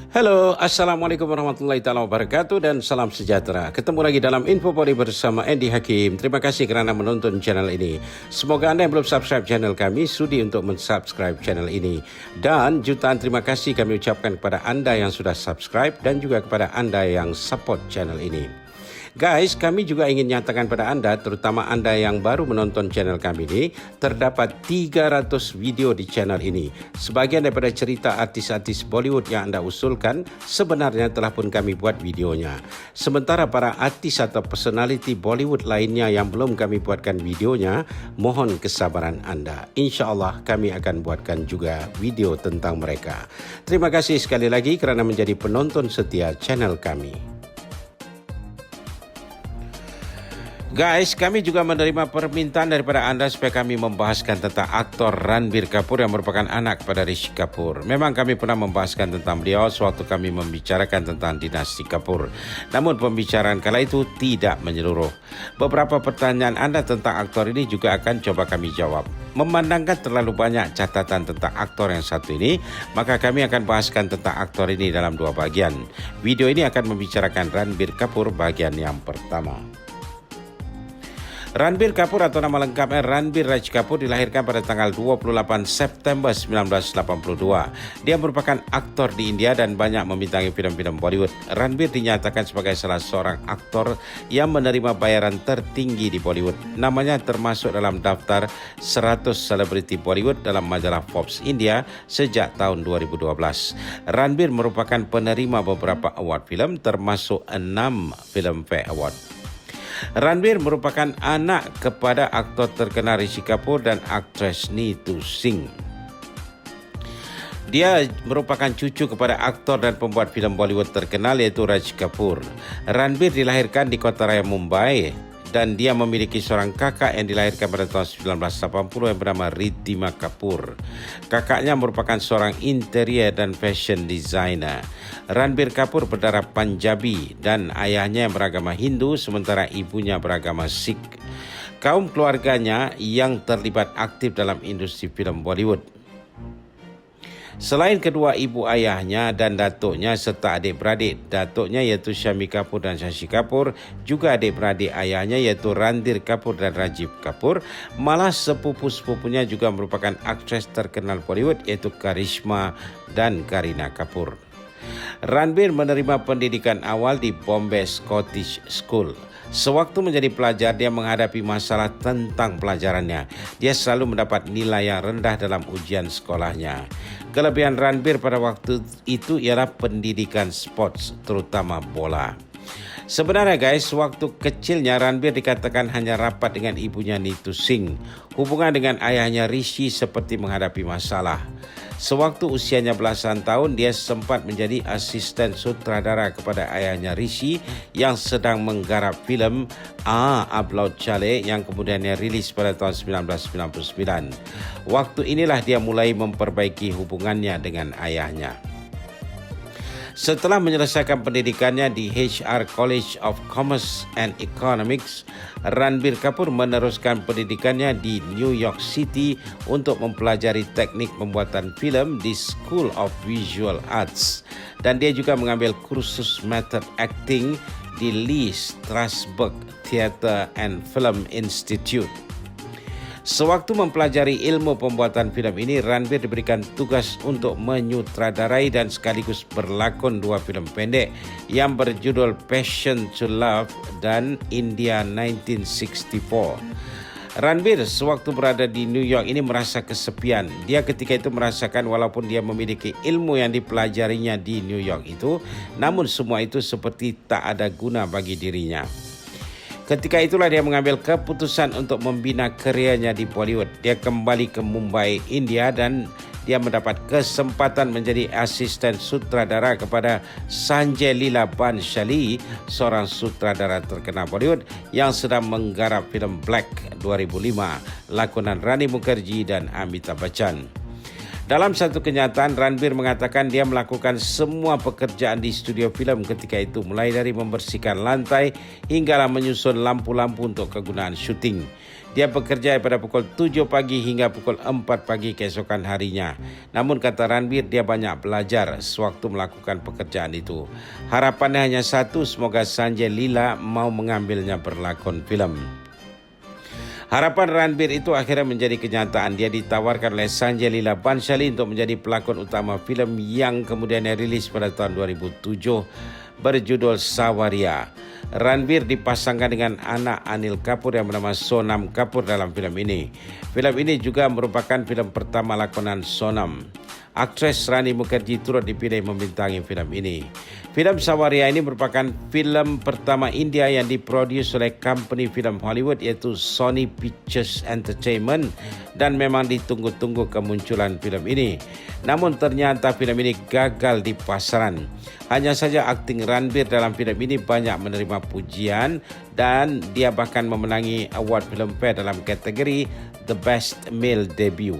Halo, Assalamualaikum warahmatullahi taala wabarakatuh dan salam sejahtera. Ketemu lagi dalam Info Poli bersama Andy Hakim. Terima kasih kerana menonton channel ini. Semoga anda yang belum subscribe channel kami sudi untuk mensubscribe channel ini. Dan jutaan terima kasih kami ucapkan kepada anda yang sudah subscribe dan juga kepada anda yang support channel ini. Guys, kami juga ingin nyatakan pada anda, terutama anda yang baru menonton channel kami ini, terdapat 300 video di channel ini. Sebagian daripada cerita artis-artis Bollywood yang anda usulkan, sebenarnya telah pun kami buat videonya. Sementara para artis atau personality Bollywood lainnya yang belum kami buatkan videonya, mohon kesabaran anda. InsyaAllah kami akan buatkan juga video tentang mereka. Terima kasih sekali lagi kerana menjadi penonton setia channel kami. Guys, kami juga menerima permintaan daripada anda supaya kami membahaskan tentang aktor Ranbir Kapoor yang merupakan anak kepada Rishi Kapoor. Memang kami pernah membahaskan tentang beliau sewaktu kami membicarakan tentang dinasti Kapoor. Namun pembicaraan kala itu tidak menyeluruh. Beberapa pertanyaan anda tentang aktor ini juga akan coba kami jawab. Memandangkan terlalu banyak catatan tentang aktor yang satu ini, maka kami akan bahaskan tentang aktor ini dalam dua bagian. Video ini akan membicarakan Ranbir Kapoor bagian yang pertama. Ranbir Kapoor atau nama lengkapnya Ranbir Raj Kapoor dilahirkan pada tanggal 28 September 1982. Dia merupakan aktor di India dan banyak membintangi filem-filem Bollywood. Ranbir dinyatakan sebagai salah seorang aktor yang menerima bayaran tertinggi di Bollywood. Namanya termasuk dalam daftar 100 selebriti Bollywood dalam majalah Forbes India sejak tahun 2012. Ranbir merupakan penerima beberapa award filem termasuk 6 Filmfare Award. Ranbir merupakan anak kepada aktor terkenal Rishi Kapoor dan aktris Neetu Singh. Dia merupakan cucu kepada aktor dan pembuat filem Bollywood terkenal iaitu Raj Kapoor. Ranbir dilahirkan di kota raya Mumbai dan dia memiliki seorang kakak yang dilahirkan pada tahun 1980 yang bernama Riddhima Kapoor. Kakaknya merupakan seorang interior dan fashion designer. Ranbir Kapoor berdarah Punjabi dan ayahnya yang beragama Hindu sementara ibunya beragama Sikh. Kaum keluarganya yang terlibat aktif dalam industri filem Bollywood. Selain kedua ibu ayahnya dan datuknya serta adik-beradik, datuknya iaitu Shammi Kapoor dan Shashi Kapoor, juga adik-beradik ayahnya iaitu Ranbir Kapoor dan Rajiv Kapoor, malah sepupu-sepupunya juga merupakan aktris terkenal Bollywood iaitu Karishma dan Kareena Kapoor. Ranbir menerima pendidikan awal di Bombay Scottish School. Sewaktu menjadi pelajar, dia menghadapi masalah tentang pelajarannya. Dia selalu mendapat nilai yang rendah dalam ujian sekolahnya. Kelebihan Ranbir pada waktu itu ialah pendidikan sports, terutama bola. Sebenarnya guys, waktu kecilnya Ranbir dikatakan hanya rapat dengan ibunya Neetu Singh. Hubungan dengan ayahnya Rishi seperti menghadapi masalah. Sewaktu usianya belasan tahun, dia sempat menjadi asisten sutradara kepada ayahnya Rishi yang sedang menggarap filem Ab Laut Chale yang kemudiannya rilis pada tahun 1999. Waktu inilah dia mulai memperbaiki hubungannya dengan ayahnya. Setelah menyelesaikan pendidikannya di HR College of Commerce and Economics, Ranbir Kapoor meneruskan pendidikannya di New York City untuk mempelajari teknik pembuatan filem di School of Visual Arts. Dan dia juga mengambil kursus method acting di Lee Strasberg Theatre and Film Institute. Sewaktu mempelajari ilmu pembuatan filem ini, Ranbir diberikan tugas untuk menyutradarai dan sekaligus berlakon dua filem pendek yang berjudul Passion to Love dan India 1964. Ranbir sewaktu berada di New York ini merasa kesepian. Dia ketika itu merasakan walaupun dia memiliki ilmu yang dipelajarinya di New York itu, namun semua itu seperti tak ada guna bagi dirinya. Ketika itulah dia mengambil keputusan untuk membina karirnya di Bollywood. Dia kembali ke Mumbai, India dan dia mendapat kesempatan menjadi asisten sutradara kepada Sanjay Leela Bhansali, seorang sutradara terkenal Bollywood yang sedang menggarap filem Black 2005, lakonan Rani Mukherjee dan Amitabh Bachchan. Dalam satu kenyataan, Ranbir mengatakan dia melakukan semua pekerjaan di studio filem ketika itu, mulai dari membersihkan lantai hinggalah menyusun lampu-lampu untuk kegunaan syuting. Dia bekerja pada pukul 7 pagi hingga pukul 4 pagi keesokan harinya. Namun kata Ranbir, dia banyak belajar sewaktu melakukan pekerjaan itu. Harapannya hanya satu, semoga Sanjay Leela mau mengambilnya berlakon filem. Harapan Ranbir itu akhirnya menjadi kenyataan. Dia ditawarkan oleh Sanjay Leela Bhansali untuk menjadi pelakon utama filem yang kemudian dirilis pada tahun 2007 berjudul Sawaria. Ranbir dipasangkan dengan anak Anil Kapoor yang bernama Sonam Kapoor dalam filem ini. Filem ini juga merupakan filem pertama lakonan Sonam. Aktris Rani Mukherjee turut dipilih membintangi filem ini. Filem Sawaria ini merupakan filem pertama India yang diproduksi oleh company filem Hollywood iaitu Sony Pictures Entertainment dan memang ditunggu-tunggu kemunculan filem ini. Namun ternyata filem ini gagal di pasaran. Hanya saja akting Ranbir dalam filem ini banyak menerima pujian dan dia bahkan memenangi award Filmfare dalam kategori The Best Male Debut.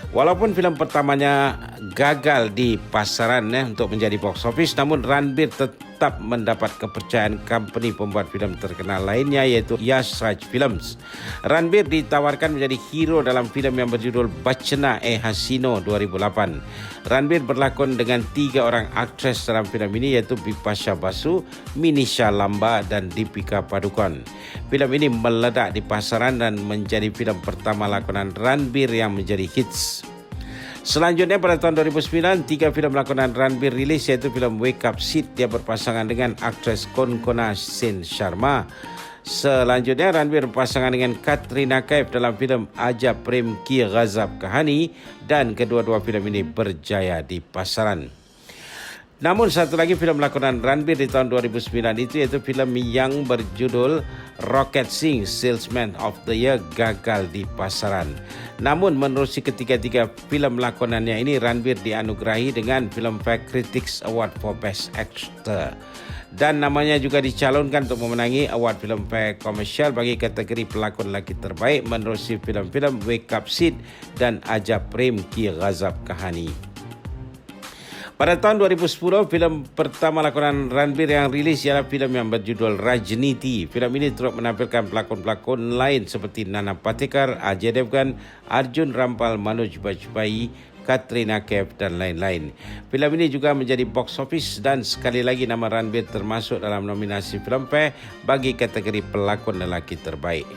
Walaupun filem pertamanya gagal di pasaran untuk menjadi box office, namun Ranbir tetap mendapat kepercayaan company pembuat filem terkenal lainnya iaitu Yash Raj Films. Ranbir ditawarkan menjadi hero dalam filem yang berjudul Bachna Hai Hasino 2008. Ranbir berlakon dengan 3 orang aktris dalam filem ini iaitu Bipasha Basu, Minisha Lamba dan Deepika Padukone. Filem ini meledak di pasaran dan menjadi filem pertama lakonan Ranbir yang menjadi hits. Selanjutnya pada tahun 2009, 3 filem lakonan Ranbir rilis iaitu filem Wake Up Sid. Dia berpasangan dengan aktris Konkona Sen Sharma. Selanjutnya Ranbir berpasangan dengan Katrina Kaif dalam filem Ajab Prem Ki Ghazab Kahani dan kedua-dua filem ini berjaya di pasaran. Namun satu lagi filem lakonan Ranbir di tahun 2009 itu iaitu filem yang berjudul Rocket Singh Salesman of the Year gagal di pasaran. Namun menerusi ketiga-tiga filem lakonannya ini, Ranbir dianugerahi dengan Filmfare Critics Award for Best Actor. Dan namanya juga dicalonkan untuk memenangi Award Filmfare Commercial bagi kategori pelakon lelaki terbaik menerusi filem-filem Wake Up Sid dan Ajab Prem Ki Ghazab Kahani. Pada tahun 2010, filem pertama lakonan Ranbir yang rilis ialah filem yang berjudul Rajniti. Filem ini turut menampilkan pelakon-pelakon lain seperti Nana Patekar, Ajay Devgan, Arjun Rampal, Manoj Bajpayee, Katrina Kaif dan lain-lain. Filem ini juga menjadi box office dan sekali lagi nama Ranbir termasuk dalam nominasi Filmfare bagi kategori pelakon lelaki terbaik.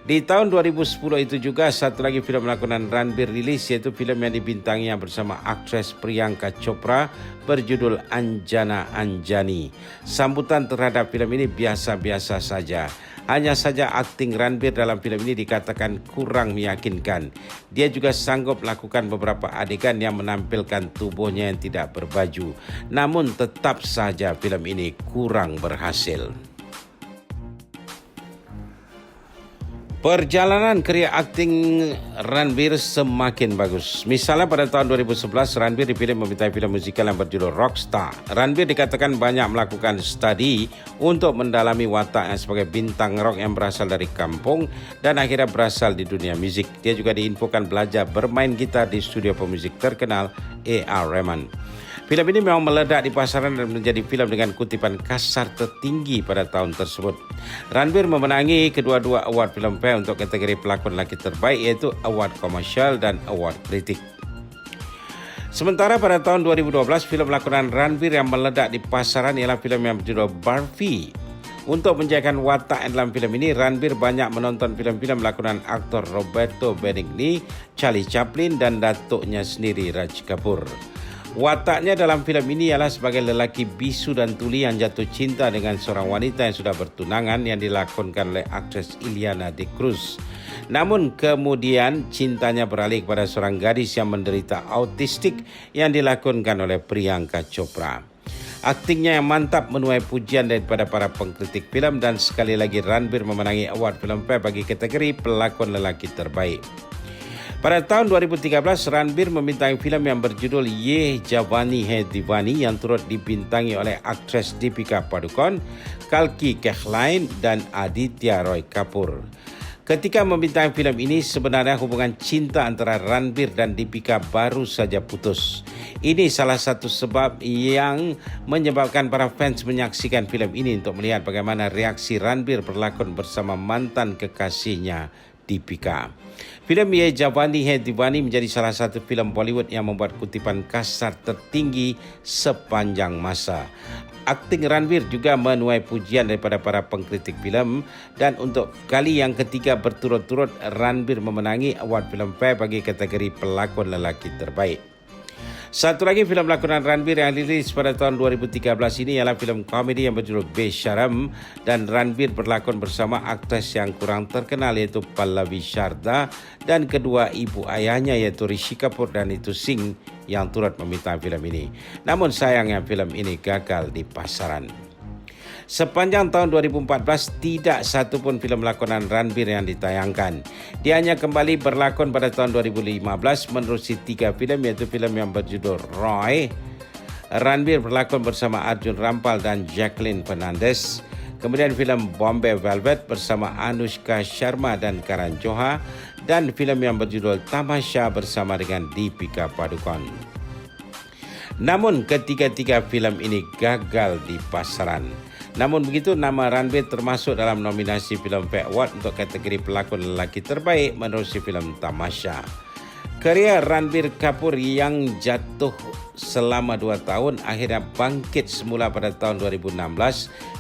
Di tahun 2010 itu juga satu lagi filem lakonan Ranbir rilis iaitu filem yang dibintanginya bersama aktris Priyanka Chopra berjudul Anjana Anjani. Sambutan terhadap filem ini biasa-biasa saja. Hanya saja akting Ranbir dalam filem ini dikatakan kurang meyakinkan. Dia juga sanggup melakukan beberapa adegan yang menampilkan tubuhnya yang tidak berbaju. Namun tetap saja filem ini kurang berhasil. Perjalanan kerjaya akting Ranbir semakin bagus. Misalnya pada tahun 2011, Ranbir dipilih membintangi filem musikal yang berjudul Rockstar. Ranbir dikatakan banyak melakukan studi untuk mendalami wataknya sebagai bintang rock yang berasal dari kampung dan akhirnya berasal di dunia muzik. Dia juga diinfokan belajar bermain gitar di studio pemusik terkenal A.R. Rahman. Filem ini memang meledak di pasaran dan menjadi filem dengan kutipan kasar tertinggi pada tahun tersebut. Ranbir memenangi kedua-dua award Filmfare untuk kategori pelakon lelaki terbaik iaitu award komersial dan award kritik. Sementara pada tahun 2012, filem lakonan Ranbir yang meledak di pasaran ialah filem yang berjudul Barfi. Untuk menjayakan watak dalam filem ini, Ranbir banyak menonton filem-filem lakonan aktor Roberto Benigni, Charlie Chaplin dan datuknya sendiri Raj Kapoor. Wataknya dalam filem ini ialah sebagai lelaki bisu dan tuli yang jatuh cinta dengan seorang wanita yang sudah bertunangan yang dilakonkan oleh aktris Ileana de Cruz. Namun kemudian cintanya beralih kepada seorang gadis yang menderita autistik yang dilakonkan oleh Priyanka Chopra. Aktingnya yang mantap menuai pujian daripada para pengkritik filem dan sekali lagi Ranbir memenangi award Filmfare bagi kategori pelakon lelaki terbaik. Pada tahun 2013, Ranbir membintangi filem yang berjudul Ye Jawani Hai Diwani yang turut dibintangi oleh aktris Deepika Padukone, Kalki Koechlin dan Aditya Roy Kapoor. Ketika membintangi filem ini, sebenarnya hubungan cinta antara Ranbir dan Deepika baru saja putus. Ini salah satu sebab yang menyebabkan para fans menyaksikan filem ini untuk melihat bagaimana reaksi Ranbir berlakon bersama mantan kekasihnya Deepika. Filem Ye Jawani Hai Diwani menjadi salah satu filem Bollywood yang membuat kutipan kasar tertinggi sepanjang masa. Akting Ranbir juga menuai pujian daripada para pengkritik filem dan untuk kali yang ketiga berturut-turut Ranbir memenangi award Filmfare bagi kategori pelakon lelaki terbaik. Satu lagi filem lakonan Ranbir yang dirilis pada tahun 2013 ini ialah filem komedi yang berjudul Besharam dan Ranbir berlakon bersama aktris yang kurang terkenal iaitu Pallavi Sharda dan kedua ibu ayahnya iaitu Rishi Kapoor dan Neetu Singh yang turut meminta filem ini. Namun sayangnya filem ini gagal di pasaran. Sepanjang tahun 2014, tidak satu pun filem lakonan Ranbir yang ditayangkan. Dia hanya kembali berlakon pada tahun 2015 menerusi 3 filem iaitu filem yang berjudul Roy. Ranbir berlakon bersama Arjun Rampal dan Jacqueline Fernandez. Kemudian filem Bombay Velvet bersama Anushka Sharma dan Karan Johar dan filem yang berjudul Tamasha bersama dengan Deepika Padukone. Namun ketiga-tiga filem ini gagal di pasaran. Namun begitu, nama Ranbir termasuk dalam nominasi Filmfare Award untuk kategori pelakon lelaki terbaik menerusi filem Tamasha. Karya Ranbir Kapoor yang jatuh selama 2 tahun akhirnya bangkit semula pada tahun 2016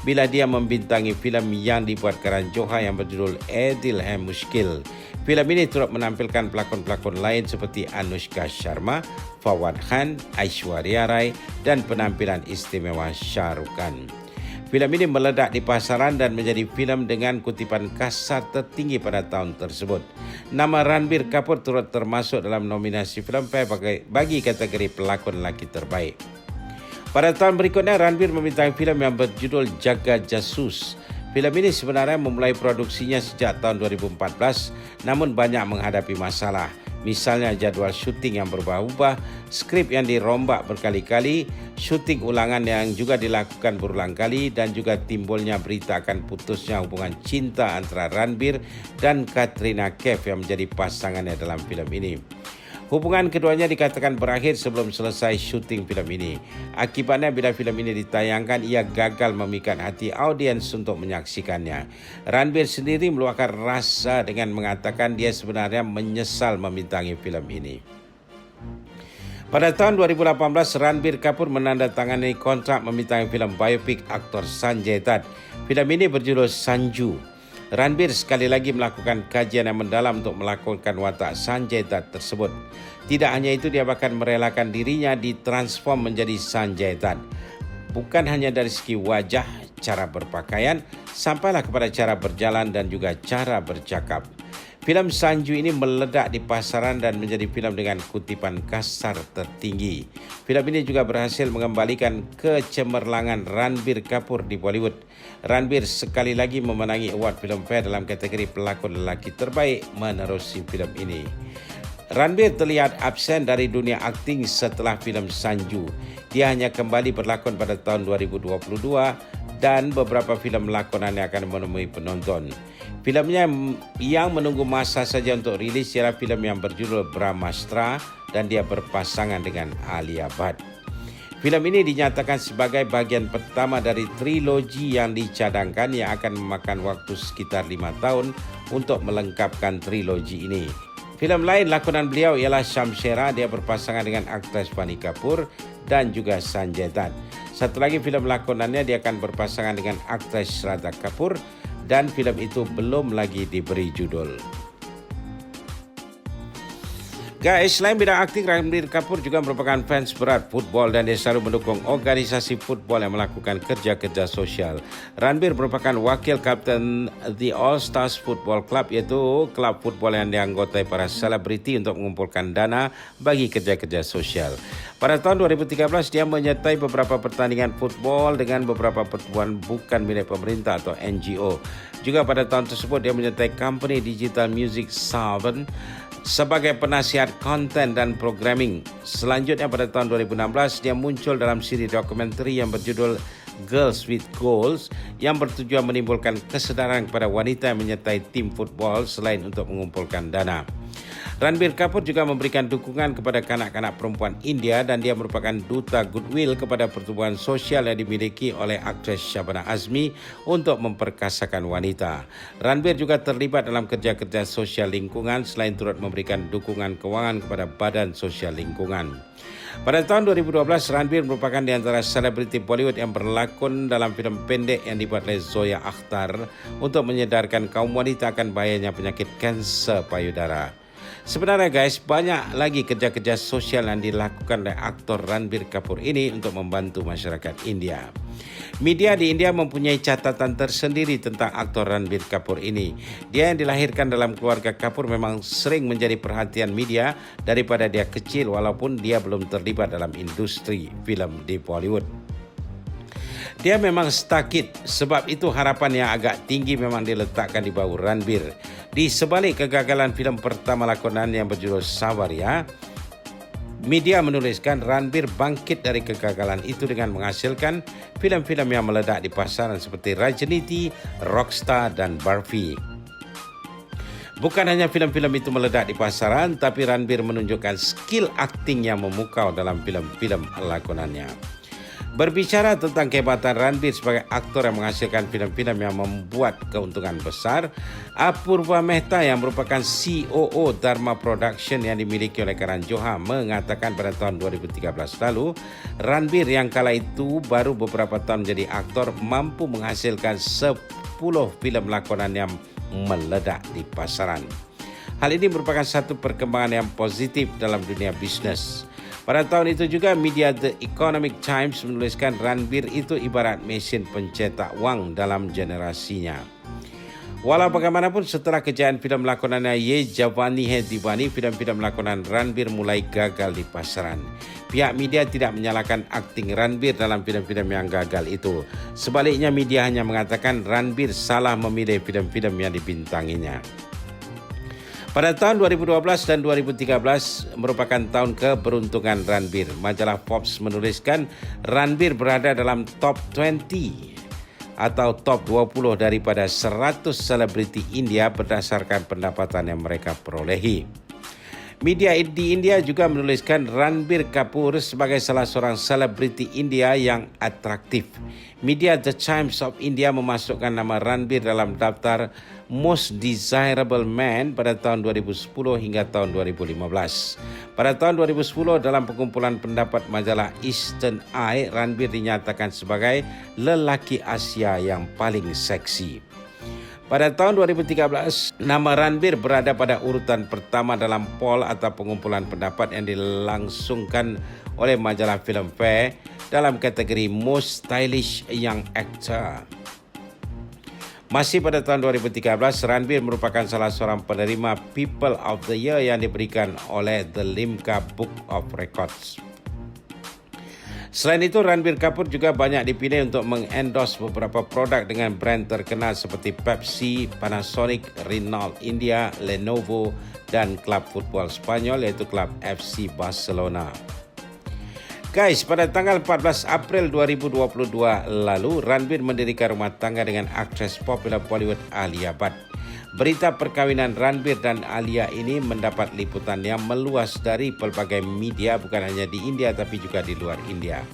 bila dia membintangi filem yang dibuat Karan Johar yang berjudul Dil Hai Mushkil. Filem ini turut menampilkan pelakon-pelakon lain seperti Anushka Sharma, Fawad Khan, Aishwarya Rai dan penampilan istimewa Shah Rukh Khan. Filem ini meledak di pasaran dan menjadi filem dengan kutipan kasar tertinggi pada tahun tersebut. Nama Ranbir Kapoor turut termasuk dalam nominasi Filmfare bagi kategori pelakon lelaki terbaik. Pada tahun berikutnya, Ranbir membintangi filem yang berjudul Jaga Jasus. Filem ini sebenarnya memulai produksinya sejak tahun 2014, namun banyak menghadapi masalah. Misalnya jadual syuting yang berubah-ubah, skrip yang dirombak berkali-kali, syuting ulangan yang juga dilakukan berulang kali dan juga timbulnya berita akan putusnya hubungan cinta antara Ranbir dan Katrina Kaif yang menjadi pasangannya dalam filem ini. Hubungan keduanya dikatakan berakhir sebelum selesai syuting filem ini. Akibatnya bila filem ini ditayangkan, ia gagal memikat hati audiens untuk menyaksikannya. Ranbir sendiri meluahkan rasa dengan mengatakan dia sebenarnya menyesal membintangi filem ini. Pada tahun 2018, Ranbir Kapoor menandatangani kontrak membintangi filem biopik aktor Sanjay Dutt. Filem ini berjudul Sanju. Ranbir sekali lagi melakukan kajian yang mendalam untuk melakukan watak Sanjay Dutt tersebut. Tidak hanya itu, dia bahkan merelakan dirinya ditransform menjadi Sanjay Dutt. Bukan hanya dari segi wajah, cara berpakaian, sampailah kepada cara berjalan dan juga cara bercakap. Filem Sanju ini meledak di pasaran dan menjadi filem dengan kutipan kasar tertinggi. Filem ini juga berhasil mengembalikan kecemerlangan Ranbir Kapoor di Bollywood. Ranbir sekali lagi memenangi award Filmfare dalam kategori pelakon lelaki terbaik menerusi filem ini. Ranbir terlihat absen dari dunia akting setelah filem Sanju. Dia hanya kembali berlakon pada tahun 2022 dan beberapa filem lakonannya akan menemui penonton. Filemnya yang menunggu masa saja untuk rilis ialah filem yang berjudul Brahmastra dan dia berpasangan dengan Alia Bhatt. Filem ini dinyatakan sebagai bahagian pertama dari trilogi yang dicadangkan yang akan memakan waktu sekitar 5 tahun untuk melengkapkan trilogi ini. Filem lain lakonan beliau ialah Shamshera, dia berpasangan dengan aktris Vaani Kapoor dan juga Sanjay Dutt. Satu lagi filem lakonannya dia akan berpasangan dengan aktris Shraddha Kapoor dan filem itu belum lagi diberi judul. Guys, selain bidang akting, Ranbir Kapoor juga merupakan fans berat football dan dia selalu mendukung organisasi football yang melakukan kerja-kerja sosial. Ranbir merupakan wakil kapten The All Stars Football Club, iaitu klub football yang dianggotai para selebriti untuk mengumpulkan dana bagi kerja-kerja sosial. Pada tahun 2013, dia menyertai beberapa pertandingan football dengan beberapa pertubuhan bukan milik pemerintah atau NGO. Juga pada tahun tersebut, dia menyertai company Digital Music 7 sebagai penasihat konten dan programming. Selanjutnya pada tahun 2016, dia muncul dalam siri dokumentari yang berjudul Girls with Goals yang bertujuan menimbulkan kesedaran kepada wanita yang menyertai tim football selain untuk mengumpulkan dana. Ranbir Kapoor juga memberikan dukungan kepada kanak-kanak perempuan India dan dia merupakan duta goodwill kepada pertubuhan sosial yang dimiliki oleh aktris Shabana Azmi untuk memperkasakan wanita. Ranbir juga terlibat dalam kerja-kerja sosial lingkungan selain turut memberikan dukungan kewangan kepada Badan Sosial Lingkungan. Pada tahun 2012, Ranbir merupakan di antara selebriti Bollywood yang berlakon dalam filem pendek yang dibuat oleh Zoya Akhtar untuk menyedarkan kaum wanita akan bahayanya penyakit kanser payudara. Sebenarnya guys, banyak lagi kerja-kerja sosial yang dilakukan oleh aktor Ranbir Kapoor ini untuk membantu masyarakat India. Media di India mempunyai catatan tersendiri tentang aktor Ranbir Kapoor ini. Dia yang dilahirkan dalam keluarga Kapoor memang sering menjadi perhatian media daripada dia kecil walaupun dia belum terlibat dalam industri filem di Bollywood. Dia memang stakit, sebab itu harapan yang agak tinggi memang diletakkan di bahu Ranbir. Di sebalik kegagalan filem pertama lakonan yang berjudul Savarya, media menuliskan Ranbir bangkit dari kegagalan itu dengan menghasilkan filem-filem yang meledak di pasaran seperti Rajniti, Rockstar dan Barfi. Bukan hanya filem-filem itu meledak di pasaran, tapi Ranbir menunjukkan skill akting yang memukau dalam filem-filem lakonannya. Berbicara tentang kehebatan Ranbir sebagai aktor yang menghasilkan filem-filem yang membuat keuntungan besar, Apurva Mehta yang merupakan COO Dharma Production yang dimiliki oleh Karan Johar mengatakan pada tahun 2013 lalu, Ranbir yang kala itu baru beberapa tahun menjadi aktor mampu menghasilkan 10 filem lakonan yang meledak di pasaran. Hal ini merupakan satu perkembangan yang positif dalam dunia bisnes. Pada tahun itu juga media The Economic Times menuliskan Ranbir itu ibarat mesin pencetak wang dalam generasinya. Walau bagaimanapun setelah kejayaan filem lakonannya Ye Jawani Hai Diwani, filem-filem lakonan Ranbir mulai gagal di pasaran. Pihak media tidak menyalahkan akting Ranbir dalam filem-filem yang gagal itu. Sebaliknya media hanya mengatakan Ranbir salah memilih filem-filem yang dibintanginya. Pada tahun 2012 dan 2013 merupakan tahun keberuntungan Ranbir. Majalah Forbes menuliskan Ranbir berada dalam top 20 atau top 20 daripada 100 selebriti India berdasarkan pendapatan yang mereka perolehi. Media di India juga menuliskan Ranbir Kapoor sebagai salah seorang selebriti India yang atraktif. Media The Times of India memasukkan nama Ranbir dalam daftar Most Desirable Man pada tahun 2010 hingga tahun 2015. Pada tahun 2010 dalam pengumpulan pendapat majalah Eastern Eye, Ranbir dinyatakan sebagai lelaki Asia yang paling seksi. Pada tahun 2013, nama Ranbir berada pada urutan pertama dalam poll atau pengumpulan pendapat yang dilangsungkan oleh majalah Filmfare dalam kategori Most Stylish Young Actor. Masih pada tahun 2013, Ranbir merupakan salah seorang penerima People of the Year yang diberikan oleh The Limca Book of Records. Selain itu, Ranbir Kapoor juga banyak dipilih untuk mengendorse beberapa produk dengan brand terkenal seperti Pepsi, Panasonic, Renault India, Lenovo dan klub futbol Spanyol iaitu klub FC Barcelona. Guys, pada tanggal 14 April 2022 lalu, Ranbir mendirikan rumah tangga dengan aktris popular Bollywood Alia Bhatt. Berita perkawinan Ranbir dan Alia ini mendapat liputan yang meluas dari pelbagai media bukan hanya di India tapi juga di luar India.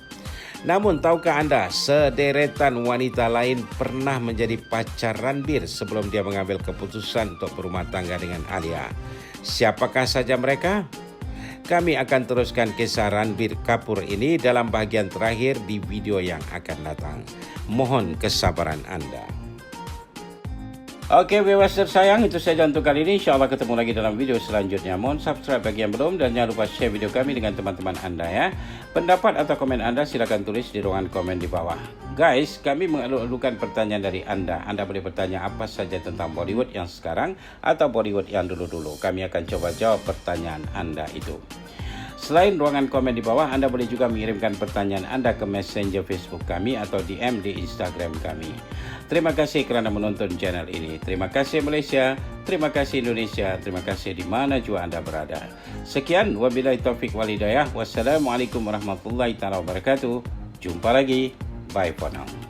Namun tahukah anda sederetan wanita lain pernah menjadi pacar Ranbir sebelum dia mengambil keputusan untuk berumah tangga dengan Alia? Siapakah saja mereka? Kami akan teruskan kisah Ranbir Kapoor ini dalam bahagian terakhir di video yang akan datang. Mohon kesabaran anda. Oke, viewers tersayang, itu saja untuk kali ini. InsyaAllah ketemu lagi dalam video selanjutnya. Mohon subscribe bagi yang belum dan jangan lupa share video kami dengan teman-teman anda ya. Pendapat atau komen anda silakan tulis di ruangan komen di bawah. Guys, kami mengalu-alukan pertanyaan dari anda. Anda boleh bertanya apa saja tentang Bollywood yang sekarang atau Bollywood yang dulu-dulu. Kami akan coba jawab pertanyaan anda itu. Selain ruangan komen di bawah, anda boleh juga mengirimkan pertanyaan anda ke Messenger Facebook kami atau DM di Instagram kami. Terima kasih kerana menonton channel ini. Terima kasih Malaysia, terima kasih Indonesia, terima kasih di mana jua anda berada. Sekian, wabillahi taufiq wal hidayah. Wassalamualaikum warahmatullahi wabarakatuh. Jumpa lagi. Bye for now.